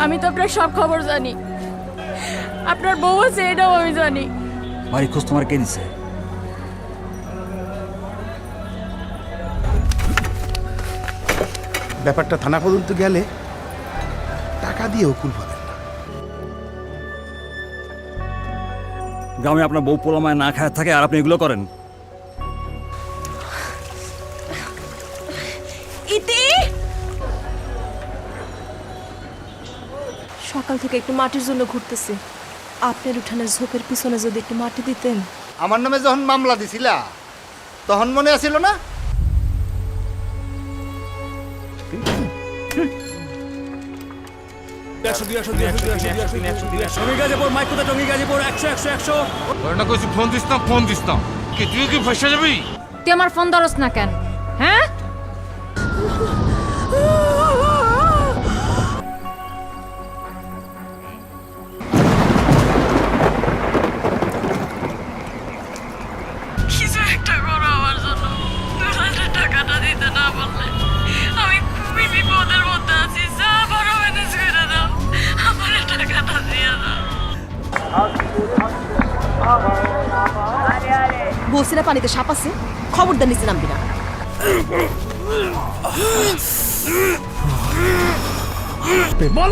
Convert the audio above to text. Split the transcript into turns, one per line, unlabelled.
আমি তো আপনার সব খবর জানি, আপনার বউ আছে এটাও আমি জানি।
বাড়ি খোঁজ তোমার কে দিছে?
ব্যাপারটা থানা পর্যন্ত গেলে টাকা দিয়ে উকুল পাবেন না।
গ্রামে আপনার বউ পোলামায় না খায় থাকে আর আপনি এগুলো করেন?
ইতি সকাল থেকে একটু মাটির জন্য ঘুরতেছি। আপনার উঠানের ঝোপের পিছনে যদি একটু মাটি দিতেন।
আমার নামে যখন মামলা দিছিলা তখন মনে আছিল না?
ফোন দিস না কি তুই কি ফসে যাবি?
তুই আমার ফোন ধরস না কেন? হ্যাঁ, কিছু একটা করো আমার জন্য। টাকাটা দিতে না বললে আমি খুবই বিপদের মধ্যে আছি। যা বড় ম্যানেজ করে দাও, আমার টাকাটা দিয়ে দাও।
বলছি না পানিতে সাপ আছে, খবরদার নিচে নামবি না।
বল